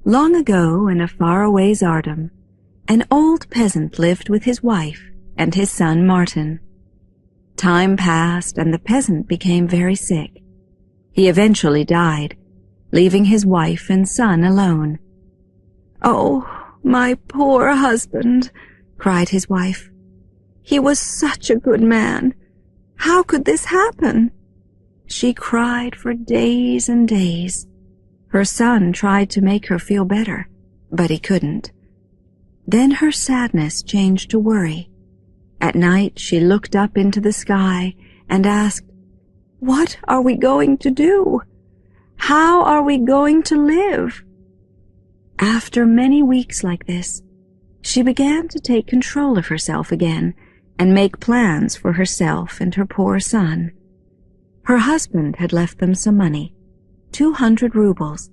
Long ago, in a faraway tsardom, an old peasant lived with his wife and his son Martin. Time passed, and the peasant became very sick. He eventually died, leaving his wife and son alone. "Oh, my poor husband," cried his wife. "He was such a good man. How could this happen?" She cried for days and days. Her son tried to make her feel better, but he couldn't. Then her sadness changed to worry. At night she looked up into the sky and asked, "What are we going to do? How are we going to live?" After many weeks like this, she began to take control of herself again and make plans for herself and her poor son. Her husband had left them some money, 200 rubles.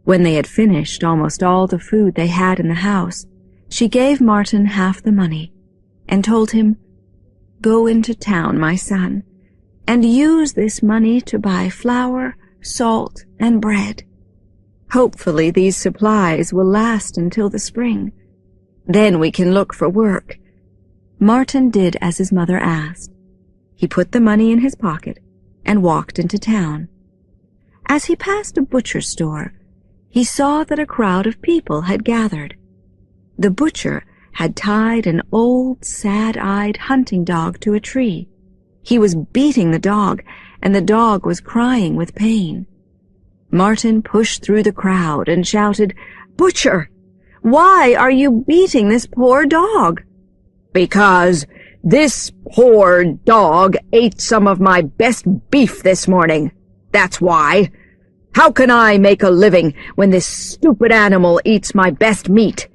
When they had finished almost all the food they had in the house, she gave Martin half the money and told him, "Go into town, my son, and use this money to buy flour, salt, and bread. Hopefully these supplies will last until the spring. Then we can look for work." Martin did as his mother asked. He put the money in his pocket and walked into town. As he passed a butcher's store, he saw that a crowd of people had gathered. The butcher had tied an old, sad-eyed hunting dog to a tree. He was beating the dog, and the dog was crying with pain. Martin pushed through the crowd and shouted, "Butcher, why are you beating this poor dog?" "Because this poor dog ate some of my best beef this morning. That's why. How can I make a living when this stupid animal eats my best meat?"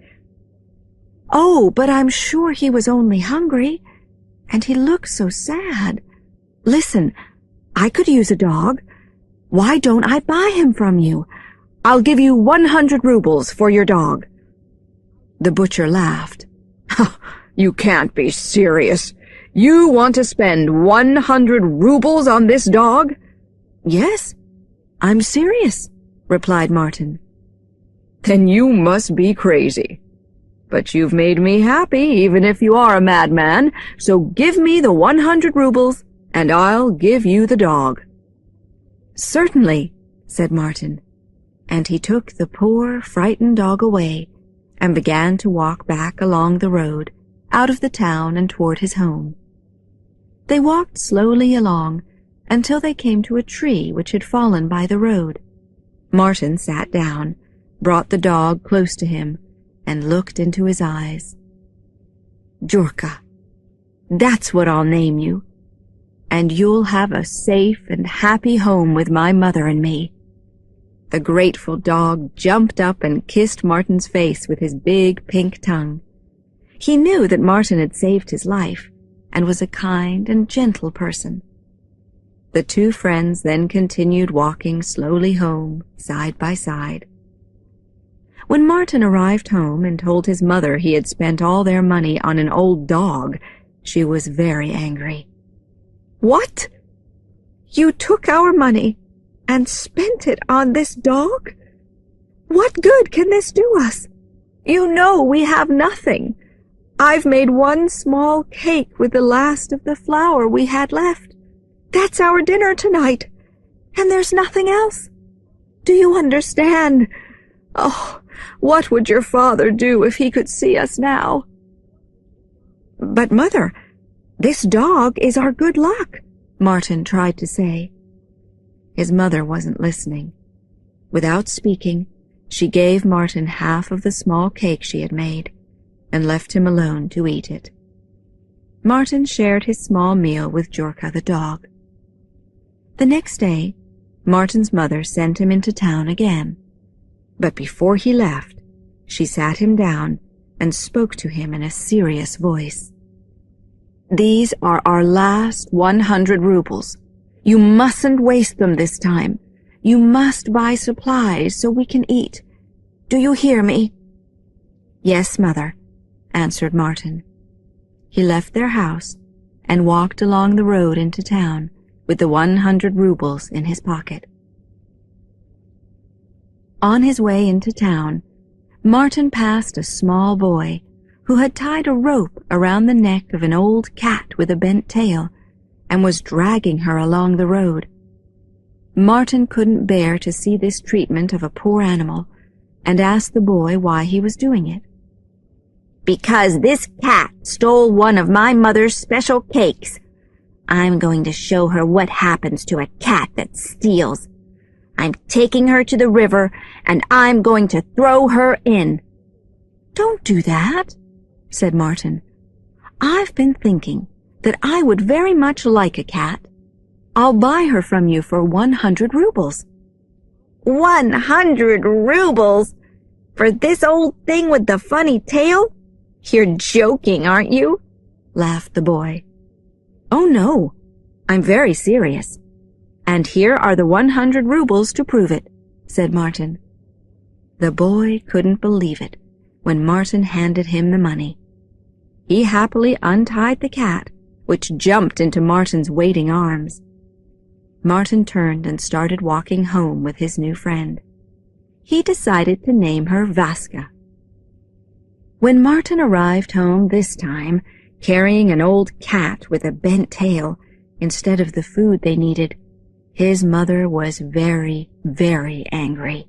"Oh, but I'm sure he was only hungry, and he looked so sad. Listen, I could use a dog. Why don't I buy him from you? I'll give you 100 rubles for your dog." The butcher laughed. "You can't be serious. You want to spend 100 rubles on this dog?" "Yes, I'm serious," replied Martin. "Then you must be crazy. But you've made me happy, even if you are a madman, so give me the 100 rubles, and I'll give you the dog." "Certainly," said Martin, and he took the poor, frightened dog away and began to walk back along the road, out of the town and toward his home. They walked slowly along until they came to a tree which had fallen by the road. Martin sat down, brought the dog close to him, and looked into his eyes. "Jurka, that's what I'll name you, and you'll have a safe and happy home with my mother and me." The grateful dog jumped up and kissed Martin's face with his big pink tongue. He knew that Martin had saved his life and was a kind and gentle person. The two friends then continued walking slowly home, side by side. When Martin arrived home and told his mother he had spent all their money on an old dog, she was very angry. "What? You took our money and spent it on this dog? What good can this do us? You know we have nothing. I've made one small cake with the last of the flour we had left. That's our dinner tonight, and there's nothing else. Do you understand? Oh, what would your father do if he could see us now?" "But, Mother, this dog is our good luck," Martin tried to say. His mother wasn't listening. Without speaking, she gave Martin half of the small cake she had made and left him alone to eat it. Martin shared his small meal with Jurka the dog. The next day, Martin's mother sent him into town again. But before he left, she sat him down and spoke to him in a serious voice. "These are our last 100 rubles. You mustn't waste them this time. You must buy supplies so we can eat. Do you hear me?" "Yes, Mother," answered Martin. He left their house and walked along the road into town with the 100 rubles in his pocket. On his way into town, Martin passed a small boy who had tied a rope around the neck of an old cat with a bent tail and was dragging her along the road. Martin couldn't bear to see this treatment of a poor animal and asked the boy why he was doing it. "Because this cat stole one of my mother's special cakes. I'm going to show her what happens to a cat that steals. I'm taking her to the river, and I'm going to throw her in." "Don't do that," said Martin. "I've been thinking that I would very much like a cat. I'll buy her from you for 100 rubles. 100 rubles? For this old thing with the funny tail? You're joking, aren't you?" laughed the boy. "Oh no, I'm very serious. And here are the 100 rubles to prove it," said Martin. The boy couldn't believe it when Martin handed him the money. He happily untied the cat, which jumped into Martin's waiting arms. Martin turned and started walking home with his new friend. He decided to name her Vaska. When Martin arrived home this time, carrying an old cat with a bent tail instead of the food they needed, his mother was very, very angry.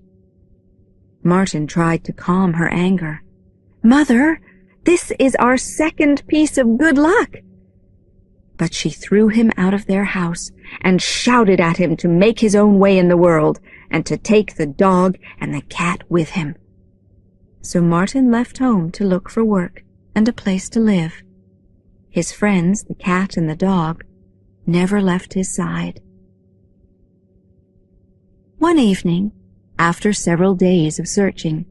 Martin tried to calm her anger. "Mother, this is our second piece of good luck." But she threw him out of their house and shouted at him to make his own way in the world and to take the dog and the cat with him. So Martin left home to look for work and a place to live. His friends, the cat and the dog, never left his side. One evening, after several days of searching,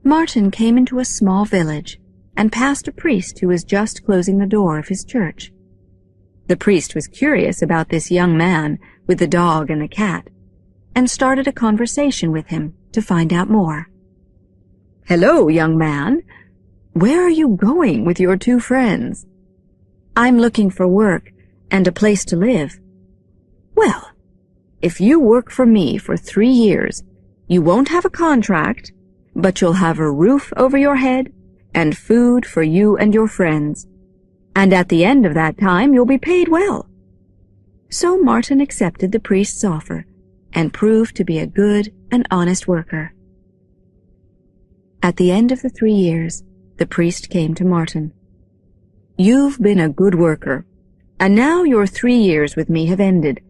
Martin came into a small village and passed a priest who was just closing the door of his church. The priest was curious about this young man with the dog and the cat and started a conversation with him to find out more. "Hello, young man. Where are you going with your two friends?" "I'm looking for work and a place to live." "Well, if you work for me for 3 years, you won't have a contract, but you'll have a roof over your head and food for you and your friends. And at the end of that time, you'll be paid well." So Martin accepted the priest's offer and proved to be a good and honest worker. At the end of the 3 years, the priest came to Martin. "You've been a good worker, and now your 3 years with me have ended.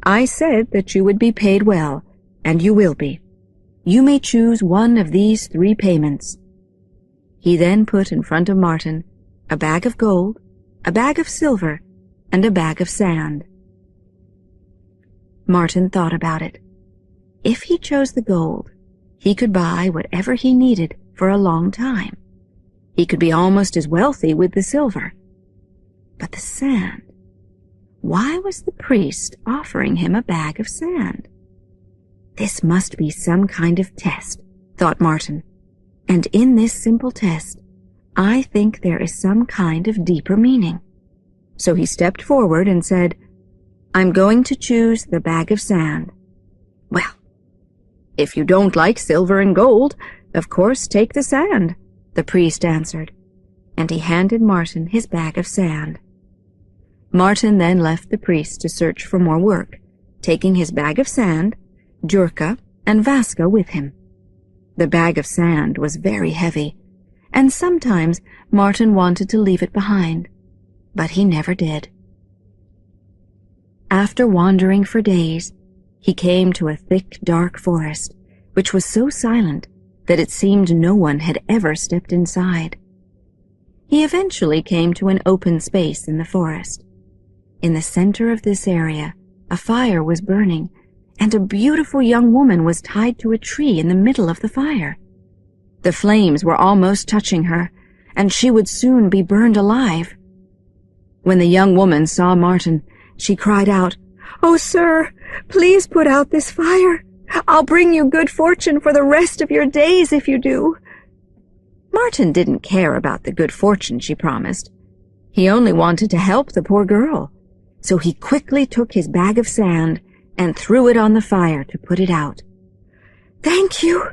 I said that you would be paid well, and you will be. You may choose one of these 3 payments." He then put in front of Martin a bag of gold, a bag of silver, and a bag of sand. Martin thought about it. If he chose the gold, he could buy whatever he needed for a long time. He could be almost as wealthy with the silver. But the sand, why was the priest offering him a bag of sand? This must be some kind of test, thought Martin, and in this simple test, I think there is some kind of deeper meaning. So he stepped forward and said, "I'm going to choose the bag of sand." "Well, if you don't like silver and gold, of course take the sand," the priest answered, and he handed Martin his bag of sand. Martin then left the priest to search for more work, taking his bag of sand, Jurka, and Vaska with him. The bag of sand was very heavy, and sometimes Martin wanted to leave it behind, but he never did. After wandering for days, he came to a thick, dark forest, which was so silent that it seemed no one had ever stepped inside. He eventually came to an open space in the forest. In the center of this area, a fire was burning, and a beautiful young woman was tied to a tree in the middle of the fire. The flames were almost touching her, and she would soon be burned alive. When the young woman saw Martin, she cried out, "Oh, sir, please put out this fire. I'll bring you good fortune for the rest of your days if you do." Martin didn't care about the good fortune she promised. He only wanted to help the poor girl, so he quickly took his bag of sand and threw it on the fire to put it out. "Thank you!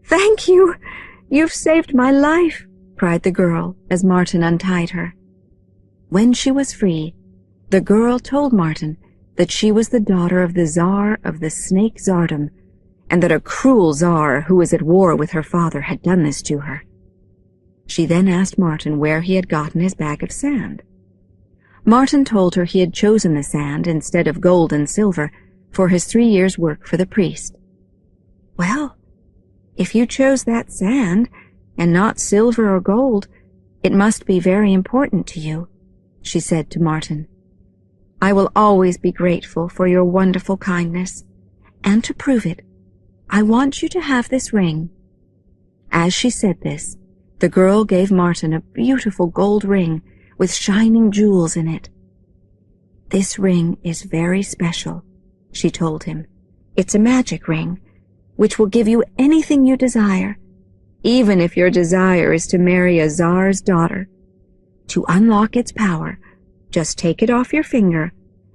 Thank you! You've saved my life!" cried the girl as Martin untied her. When she was free, the girl told Martin that she was the daughter of the Tsar of the Snake Tsardom, and that a cruel Tsar who was at war with her father had done this to her. She then asked Martin where he had gotten his bag of sand. Martin told her he had chosen the sand instead of gold and silver for his 3 years' work for the priest. "Well, if you chose that sand, and not silver or gold, it must be very important to you," she said to Martin. "I will always be grateful for your wonderful kindness, and to prove it, I want you to have this ring." As she said this, the girl gave Martin a beautiful gold ring with shining jewels in it. "This ring is very special," she told him. "It's a magic ring, which will give you anything you desire, even if your desire is to marry a Tsar's daughter. To unlock its power, just take it off your finger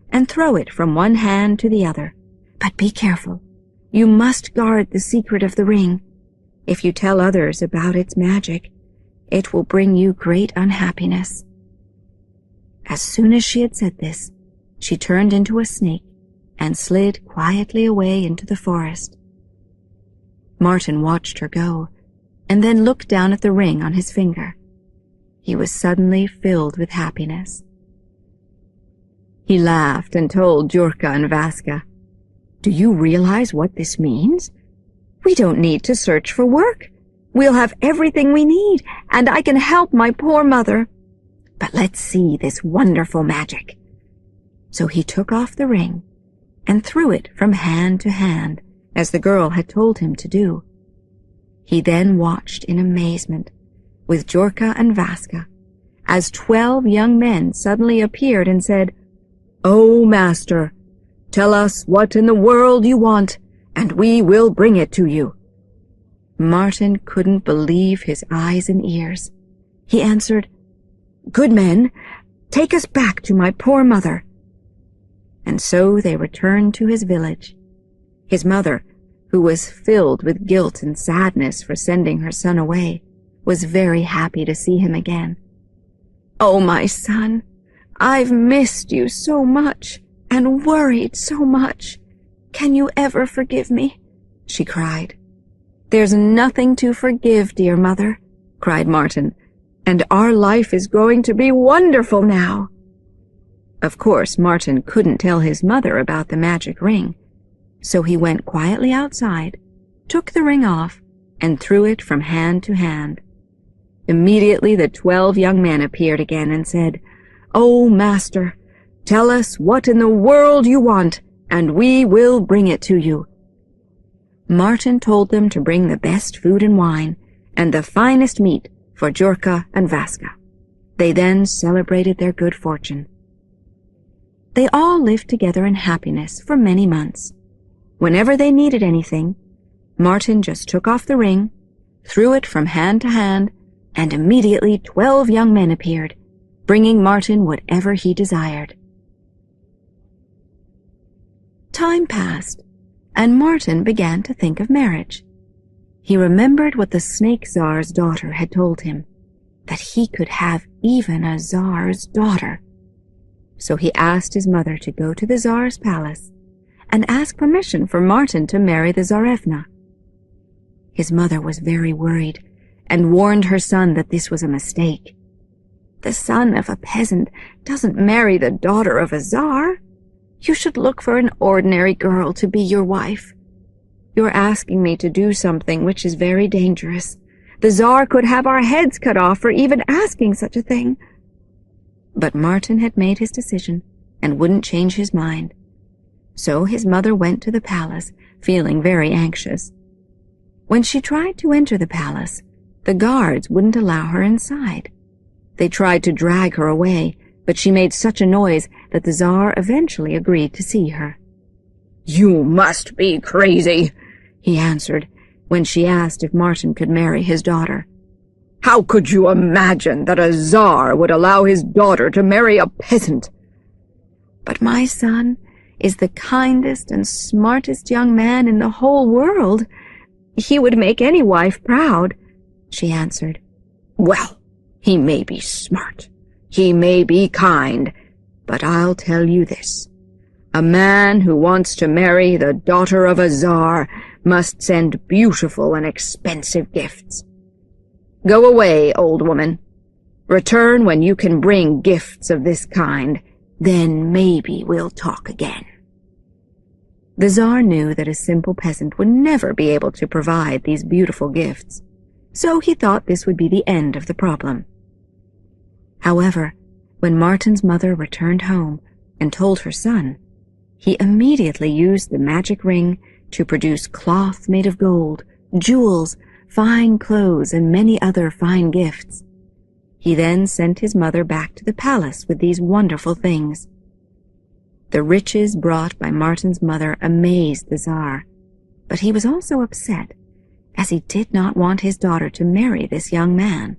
and throw it from one hand to the other. But be careful. You must guard the secret of the ring. If you tell others about its magic, it will bring you great unhappiness." As soon as she had said this, she turned into a snake and slid quietly away into the forest. Martin watched her go, and then looked down at the ring on his finger. He was suddenly filled with happiness. He laughed and told Jurka and Vaska, "Do you realize what this means? We don't need to search for work. We'll have everything we need, and I can help my poor mother. But let's see this wonderful magic." So he took off the ring and threw it from hand to hand, as the girl had told him to do. He then watched in amazement, with Jurka and Vaska, as 12 young men suddenly appeared and said, "Oh, master, tell us what in the world you want, and we will bring it to you." Martin couldn't believe his eyes and ears. He answered, "Good men, take us back to my poor mother." And so they returned to his village. His mother, who was filled with guilt and sadness for sending her son away, was very happy to see him again. "Oh, my son, I've missed you so much and worried so much. Can you ever forgive me?" she cried. "There's nothing to forgive, dear mother," cried Martin, "and our life is going to be wonderful now." Of course, Martin couldn't tell his mother about the magic ring, so he went quietly outside, took the ring off, and threw it from hand to hand. Immediately the 12 young men appeared again and said, "Oh, master, tell us what in the world you want, and we will bring it to you." Martin told them to bring the best food and wine, and the finest meat for Jurka and Vaska. They then celebrated their good fortune. They all lived together in happiness for many months. Whenever they needed anything, Martin just took off the ring, threw it from hand to hand, and immediately 12 young men appeared, bringing Martin whatever he desired. Time passed, and Martin began to think of marriage. He remembered what the Snake Tsar's daughter had told him, that he could have even a Tsar's daughter. So he asked his mother to go to the Tsar's palace and ask permission for Martin to marry the Tsarevna. His mother was very worried and warned her son that this was a mistake. The son of a peasant doesn't marry the daughter of a Tsar. You should look for an ordinary girl to be your wife. You're asking me to do something which is very dangerous. The Tsar could have our heads cut off for even asking such a thing. But Martin had made his decision and wouldn't change his mind. So his mother went to the palace, feeling very anxious. When she tried to enter the palace, the guards wouldn't allow her inside. They tried to drag her away, but she made such a noise that the Tsar eventually agreed to see her. "You must be crazy," he answered when she asked if Martin could marry his daughter. "How could you imagine that a Tsar would allow his daughter to marry a peasant?" "But my son is the kindest and smartest young man in the whole world. He would make any wife proud, she answered. Well, he may be smart, he may be kind, but I'll tell you this. A man who wants to marry the daughter of a czar must send beautiful and expensive gifts. Go away, old woman. Return when you can bring gifts of this kind. Then maybe we'll talk again. The Tsar knew that a simple peasant would never be able to provide these beautiful gifts, so he thought this would be the end of the problem. However, when Martin's mother returned home and told her son, he immediately used the magic ring to produce cloth made of gold, jewels, fine clothes, and many other fine gifts. He then sent his mother back to the palace with these wonderful things. The riches brought by Martin's mother amazed the Tsar, but he was also upset, as he did not want his daughter to marry this young man.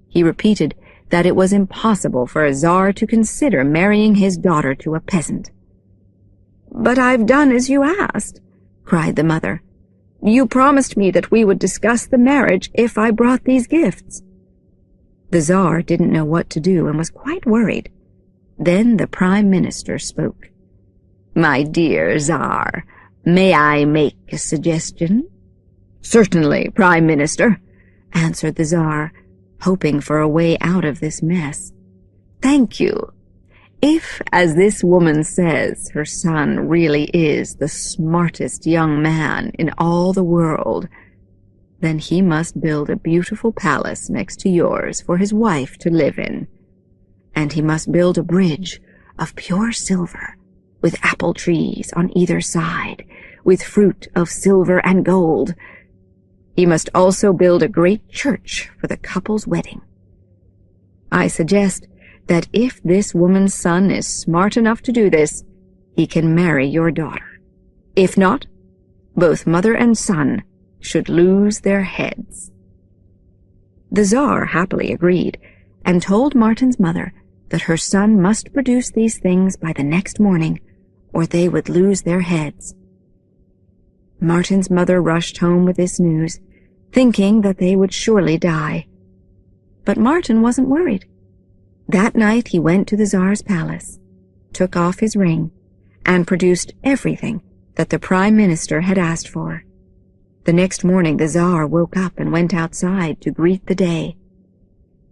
He repeated that it was impossible for a Tsar to consider marrying his daughter to a peasant. "But I've done as you asked," cried the mother. "You promised me that we would discuss the marriage if I brought these gifts." The Tsar didn't know what to do and was quite worried. Then the Prime Minister spoke. "My dear Tsar, may I make a suggestion?" "Certainly, Prime Minister," answered the Tsar, hoping for a way out of this mess. "Thank you. If, as this woman says, her son really is the smartest young man in all the world, then he must build a beautiful palace next to yours for his wife to live in. And he must build a bridge of pure silver, with apple trees on either side, with fruit of silver and gold. He must also build a great church for the couple's wedding. I suggest that if this woman's son is smart enough to do this, he can marry your daughter. If not, both mother and son should lose their heads." The Tsar happily agreed, and told Martin's mother that her son must produce these things by the next morning, or they would lose their heads. Martin's mother rushed home with this news, thinking that they would surely die. But Martin wasn't worried. That night he went to the Tsar's palace, took off his ring, and produced everything that the Prime Minister had asked for. The next morning the Tsar woke up and went outside to greet the day.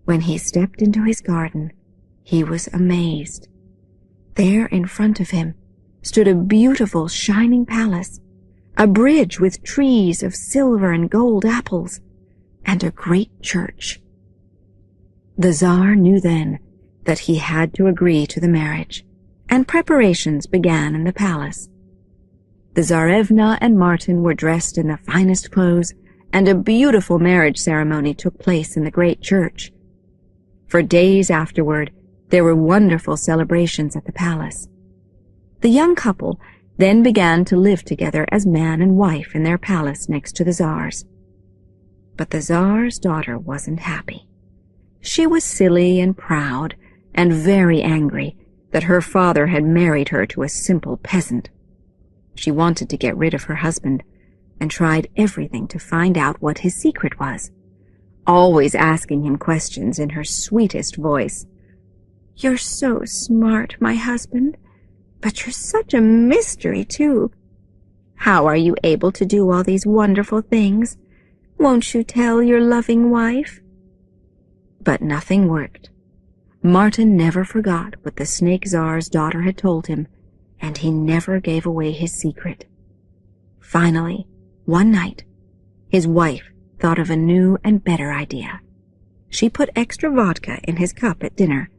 When he stepped into his garden, he was amazed. There in front of him stood a beautiful shining palace, a bridge with trees of silver and gold apples, and a great church. The Tsar knew then that he had to agree to the marriage, and preparations began in the palace. The Tsarevna and Martin were dressed in the finest clothes, and a beautiful marriage ceremony took place in the great church. For days afterward, there were wonderful celebrations at the palace. The young couple then began to live together as man and wife in their palace next to the Tsar's. But the Tsar's daughter wasn't happy. She was silly and proud, and very angry that her father had married her to a simple peasant. She wanted to get rid of her husband, and tried everything to find out what his secret was, always asking him questions in her sweetest voice. "You're so smart, my husband, but you're such a mystery, too. How are you able to do all these wonderful things? Won't you tell your loving wife?" But nothing worked. Martin never forgot what the Snake Tsar's daughter had told him, and he never gave away his secret. Finally, one night, his wife thought of a new and better idea. She put extra vodka in his cup at dinner,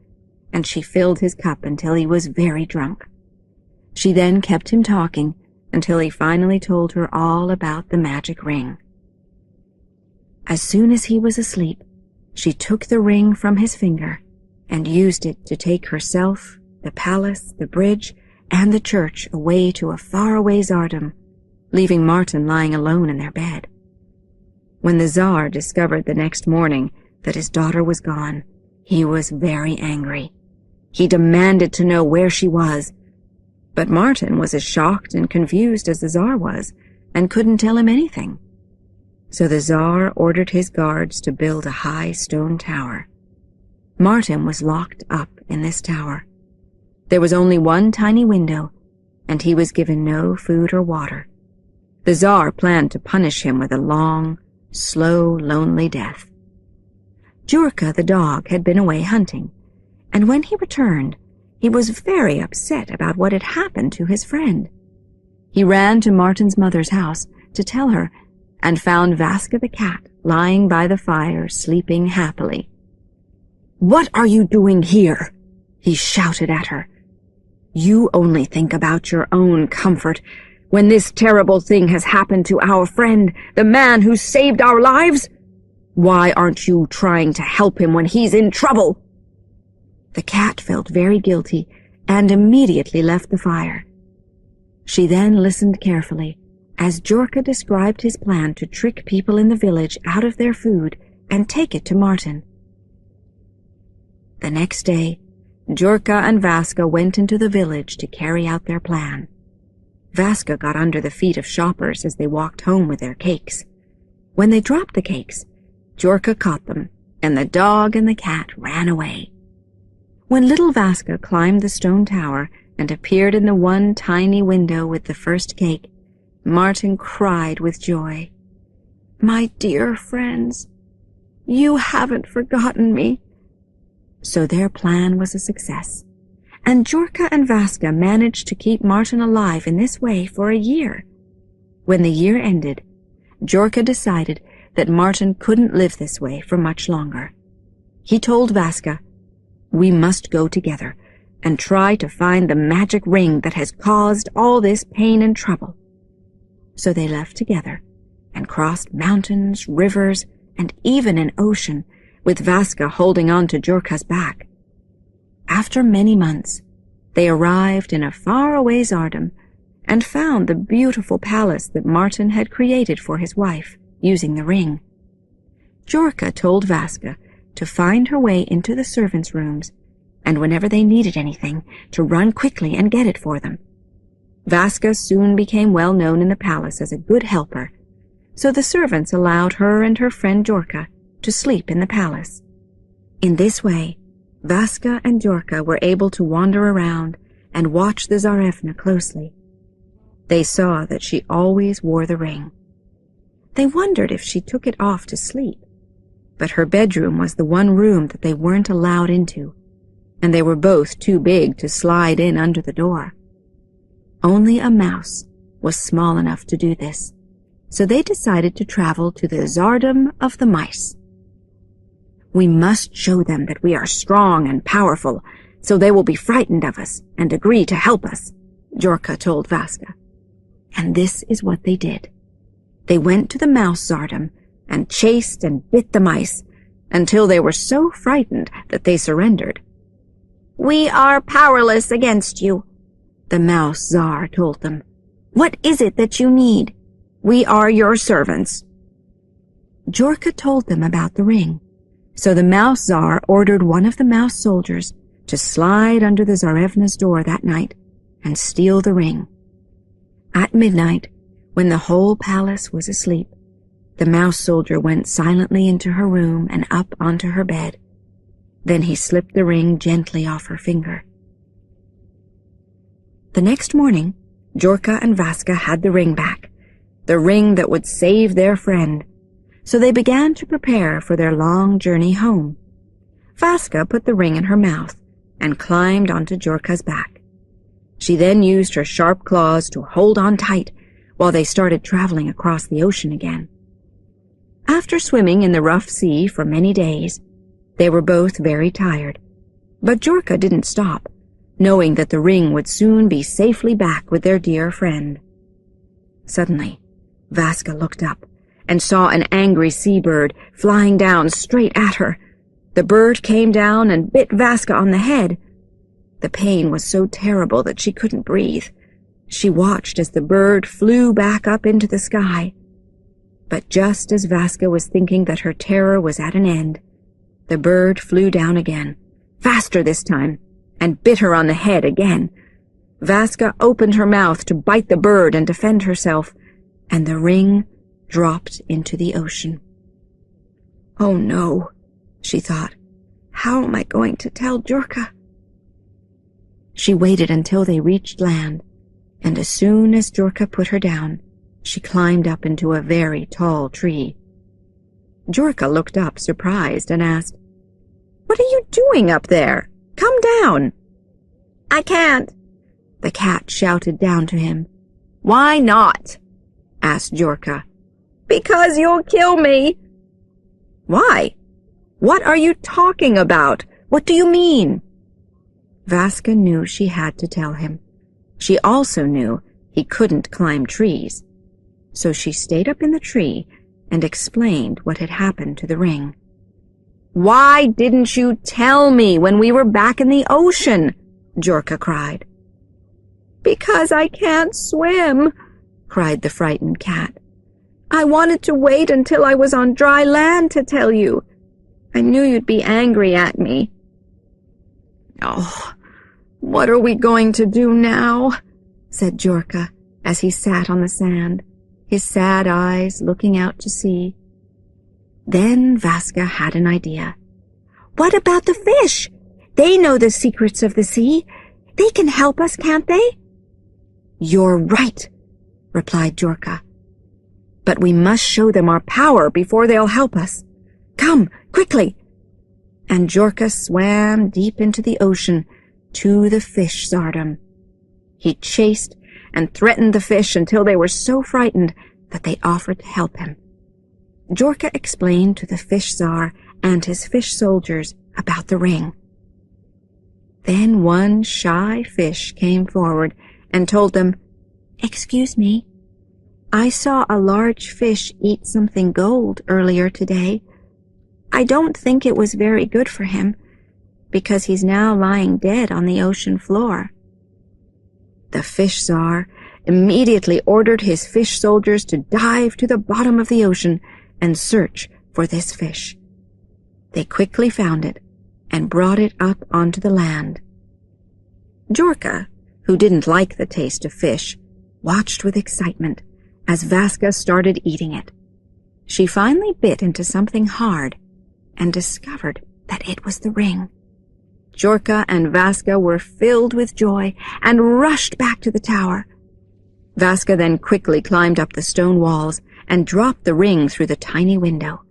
and she filled his cup until he was very drunk. She then kept him talking until he finally told her all about the magic ring. As soon as he was asleep, she took the ring from his finger and used it to take herself, the palace, the bridge, and the church away to a faraway tsardom, leaving Martin lying alone in their bed. When the Tsar discovered the next morning that his daughter was gone, he was very angry. He demanded to know where she was, but Martin was as shocked and confused as the Tsar was, and couldn't tell him anything. So the Tsar ordered his guards to build a high stone tower. Martin was locked up in this tower. There was only one tiny window, and he was given no food or water. The Tsar planned to punish him with a long, slow, lonely death. Jurka the dog had been away hunting, and when he returned, he was very upset about what had happened to his friend. He ran to Martin's mother's house to tell her, and found Vaska the cat lying by the fire, sleeping happily. "What are you doing here?" he shouted at her. "You only think about your own comfort when this terrible thing has happened to our friend, the man who saved our lives. Why aren't you trying to help him when he's in trouble?" The cat felt very guilty and immediately left the fire. She then listened carefully as Jurka described his plan to trick people in the village out of their food and take it to Martin. The next day, Jurka and Vaska went into the village to carry out their plan. Vaska got under the feet of shoppers as they walked home with their cakes. When they dropped the cakes, Jurka caught them, and the dog and the cat ran away. When little Vaska climbed the stone tower and appeared in the one tiny window with the first cake, Martin cried with joy. "My dear friends, you haven't forgotten me." So their plan was a success, and Jurka and Vaska managed to keep Martin alive in this way for a year. When the year ended, Jurka decided that Martin couldn't live this way for much longer. He told Vaska, "We must go together and try to find the magic ring that has caused all this pain and trouble." So they left together and crossed mountains, rivers, and even an ocean, with Vaska holding on to Jurka's back. After many months, they arrived in a faraway Tsardom and found the beautiful palace that Martin had created for his wife, using the ring. Jurka told Vaska to find her way into the servants' rooms, and whenever they needed anything, to run quickly and get it for them. Vaska soon became well known in the palace as a good helper, so the servants allowed her and her friend Jurka to sleep in the palace. In this way, Vaska and Jurka were able to wander around and watch the Tsarevna closely. They saw that she always wore the ring. They wondered if she took it off to sleep, but her bedroom was the one room that they weren't allowed into, and they were both too big to slide in under the door. Only a mouse was small enough to do this, so they decided to travel to the Tsardom of the Mice. "We must show them that we are strong and powerful, so they will be frightened of us and agree to help us," Jurka told Vaska. And this is what they did. They went to the Mouse Tsardom and chased and bit the mice until they were so frightened that they surrendered. "We are powerless against you," the Mouse Tsar told them. "What is it that you need? We are your servants." Jurka told them about the ring, so the Mouse Tsar ordered one of the mouse soldiers to slide under the Tsarevna's door that night and steal the ring. At midnight, when the whole palace was asleep, the mouse soldier went silently into her room and up onto her bed. Then he slipped the ring gently off her finger. The next morning, Jurka and Vaska had the ring back, the ring that would save their friend, so they began to prepare for their long journey home. Vaska put the ring in her mouth and climbed onto Jurka's back. She then used her sharp claws to hold on tight while they started traveling across the ocean again. After swimming in the rough sea for many days, they were both very tired, but Jurka didn't stop, knowing that the ring would soon be safely back with their dear friend. Suddenly, Vaska looked up and saw an angry seabird flying down straight at her. The bird came down and bit Vaska on the head. The pain was so terrible that she couldn't breathe. She watched as the bird flew back up into the sky. But just as Vaska was thinking that her terror was at an end, the bird flew down again, faster this time, and bit her on the head again. Vaska opened her mouth to bite the bird and defend herself, and the ring dropped into the ocean. "Oh no," she thought. "How am I going to tell Jurka?" She waited until they reached land, and as soon as Jurka put her down, she climbed up into a very tall tree. Jurka looked up surprised and asked, "What are you doing up there? Come down." "I can't," the cat shouted down to him. "Why not?" asked Jurka. "Because you'll kill me." "Why? What are you talking about? What do you mean?" Vaska knew she had to tell him. She also knew he couldn't climb trees, so she stayed up in the tree and explained what had happened to the ring. "Why didn't you tell me when we were back in the ocean?" Jurka cried. "Because I can't swim," cried the frightened cat. "I wanted to wait until I was on dry land to tell you. I knew you'd be angry at me." "Oh, what are we going to do now?" said Jurka as he sat on the sand, his sad eyes looking out to sea. Then Vaska had an idea. "What about the fish? They know the secrets of the sea. They can help us, can't they?" "You're right," replied Jurka. "But we must show them our power before they'll help us. Come, quickly!" And Jurka swam deep into the ocean to the fish tsardom. He chased and threatened the fish until they were so frightened that they offered to help him. Jurka explained to the fish tsar and his fish soldiers about the ring. Then one shy fish came forward and told them, "Excuse me, I saw a large fish eat something gold earlier today. I don't think it was very good for him, because he's now lying dead on the ocean floor." The fish tsar immediately ordered his fish soldiers to dive to the bottom of the ocean and search for this fish. They quickly found it and brought it up onto the land. Jurka, who didn't like the taste of fish, watched with excitement as Vaska started eating it. She finally bit into something hard and discovered that it was the ring. Jurka and Vaska were filled with joy and rushed back to the tower. Vaska then quickly climbed up the stone walls and dropped the ring through the tiny window.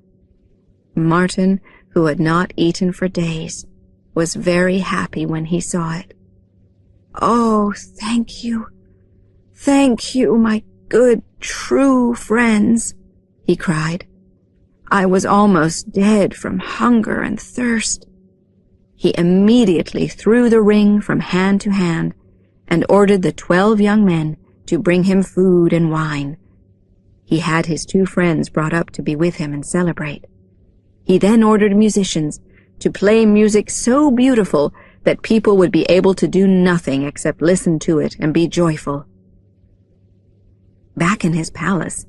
Martin, who had not eaten for days, was very happy when he saw it. "Oh, thank you, my good, true friends," he cried. "I was almost dead from hunger and thirst." He immediately threw the ring from hand to hand and ordered the 12 young men to bring him food and wine. He had his 2 friends brought up to be with him and celebrate. He then ordered musicians to play music so beautiful that people would be able to do nothing except listen to it and be joyful. Back in his palace,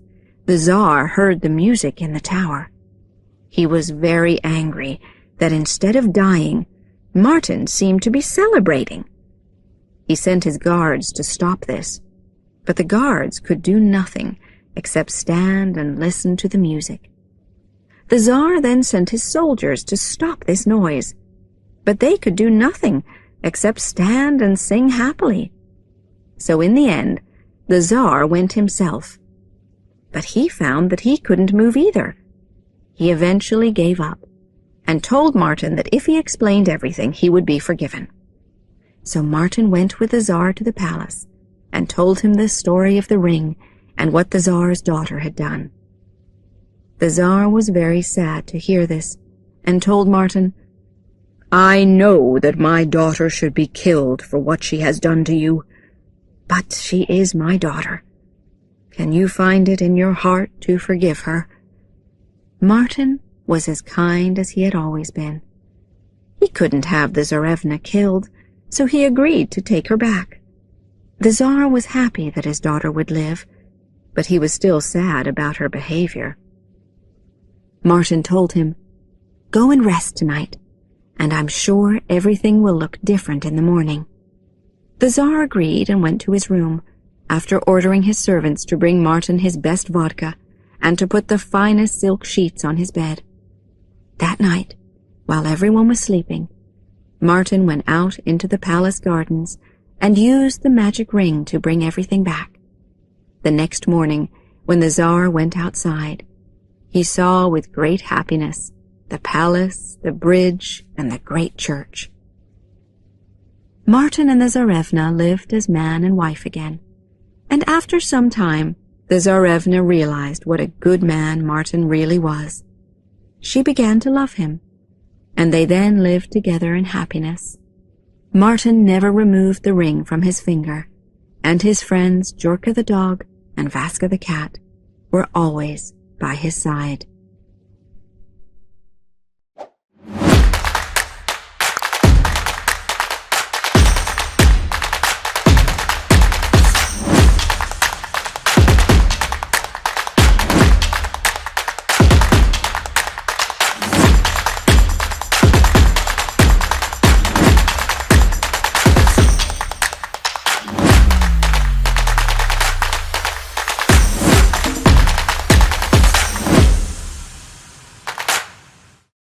the Tsar heard the music in the tower. He was very angry that instead of dying, Martin seemed to be celebrating. He sent his guards to stop this, but the guards could do nothing except stand and listen to the music. The Tsar then sent his soldiers to stop this noise, but they could do nothing except stand and sing happily. So in the end, the Tsar went himself, but he found that he couldn't move either. He eventually gave up and told Martin that if he explained everything, he would be forgiven. So Martin went with the Tsar to the palace and told him the story of the ring and what the Tsar's daughter had done. The Tsar was very sad to hear this and told Martin, "I know that my daughter should be killed for what she has done to you, but she is my daughter. Can you find it in your heart to forgive her?" Martin was as kind as he had always been. He couldn't have the Tsarevna killed, so he agreed to take her back. The Tsar was happy that his daughter would live, but he was still sad about her behavior. Martin told him, "Go and rest tonight, and I'm sure everything will look different in the morning." The Tsar agreed and went to his room, after ordering his servants to bring Martin his best vodka and to put the finest silk sheets on his bed. That night, while everyone was sleeping, Martin went out into the palace gardens and used the magic ring to bring everything back. The next morning, when the Tsar went outside, he saw with great happiness the palace, the bridge, and the great church. Martin and the Tsarevna lived as man and wife again, and after some time, the Tsarevna realized what a good man Martin really was. She began to love him, and they then lived together in happiness. Martin never removed the ring from his finger, and his friends Jorka the dog and Vaska the cat were always by his side.